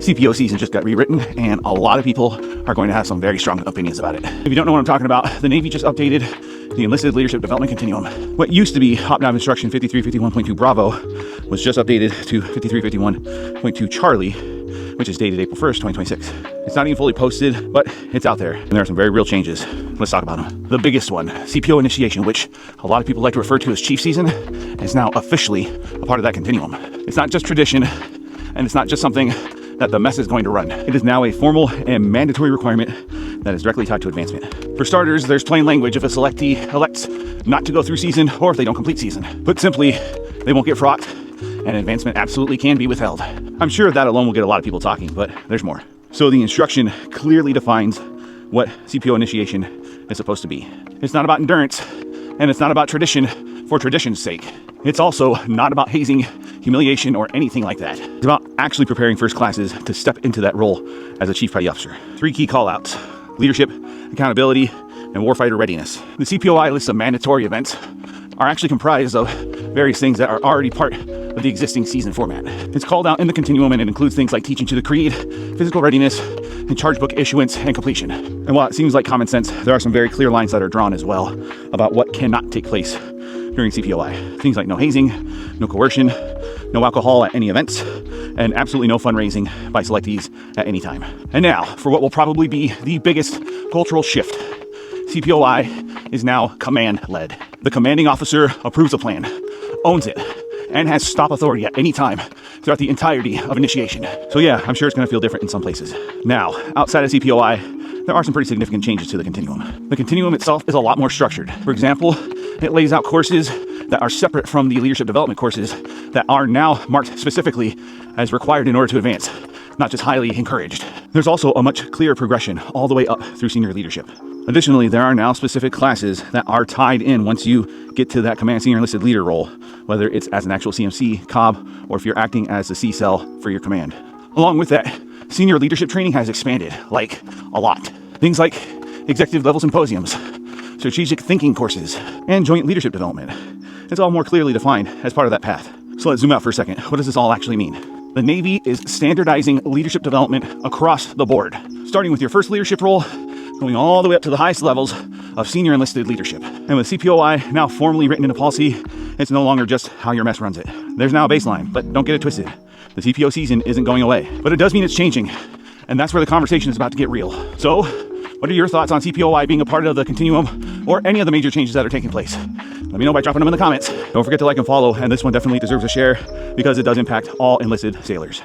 CPO season just got rewritten, and a lot of people are going to have some very strong opinions about it. If you don't know what I'm talking about, the Navy just updated the Enlisted Leadership Development Continuum. What used to be OPNAV Instruction 5351.2 Bravo was just updated to 5351.2 Charlie, which is dated April 1st, 2026. It's not even fully posted, but it's out there, and there are some very real changes. Let's talk about them. The biggest one, CPO Initiation, which a lot of people like to refer to as Chief Season, is now officially a part of that continuum. It's not just tradition, and it's not just something that the mess is going to run. It is now a formal and mandatory requirement that is directly tied to advancement. For starters, there's plain language if a selectee elects not to go through season or if they don't complete season. Put simply, they won't get frocked, and advancement absolutely can be withheld. I'm sure that alone will get a lot of people talking, but there's more. So the instruction clearly defines what CPO initiation is supposed to be. It's not about endurance, and it's not about tradition for tradition's sake. It's also not about hazing, humiliation, or anything like that. It's about actually preparing first classes to step into that role as a Chief Petty Officer. 3 key callouts: leadership, accountability, and warfighter readiness. The CPOI list of mandatory events are actually comprised of various things that are already part of the existing season format. It's called out in the continuum, and it includes things like teaching to the creed, physical readiness, and charge book issuance and completion. And while it seems like common sense, there are some very clear lines that are drawn as well about what cannot take place during CPOI. Things like no hazing, no coercion, no alcohol at any events, and absolutely no fundraising by selectees at any time. And now, for what will probably be the biggest cultural shift. CPOI is now command-led. The commanding officer approves a plan, owns it, and has stop authority at any time throughout the entirety of initiation. So yeah, I'm sure it's going to feel different in some places. Now, outside of CPOI, there are some pretty significant changes to the continuum. The continuum itself is a lot more structured. For example, it lays out courses that are separate from the leadership development courses that are now marked specifically as required in order to advance, not just highly encouraged. There's also a much clearer progression all the way up through senior leadership. Additionally, there are now specific classes that are tied in once you get to that command senior enlisted leader role, whether it's as an actual CMC, COB, or if you're acting as the C-cell for your command. Along with that, senior leadership training has expanded, like a lot. Things like executive level symposiums, strategic thinking courses, and joint leadership development. It's all more clearly defined as part of that path. So let's zoom out for a second. What does this all actually mean? The Navy is standardizing leadership development across the board, starting with your first leadership role, going all the way up to the highest levels of senior enlisted leadership. And with CPOI now formally written into policy, it's no longer just how your mess runs it. There's now a baseline, but don't get it twisted. The CPO season isn't going away, but it does mean it's changing. And that's where the conversation is about to get real. So, what are your thoughts on CPOI being a part of the continuum or any of the major changes that are taking place? Let me know by dropping them in the comments. Don't forget to like and follow, and this one definitely deserves a share because it does impact all enlisted sailors.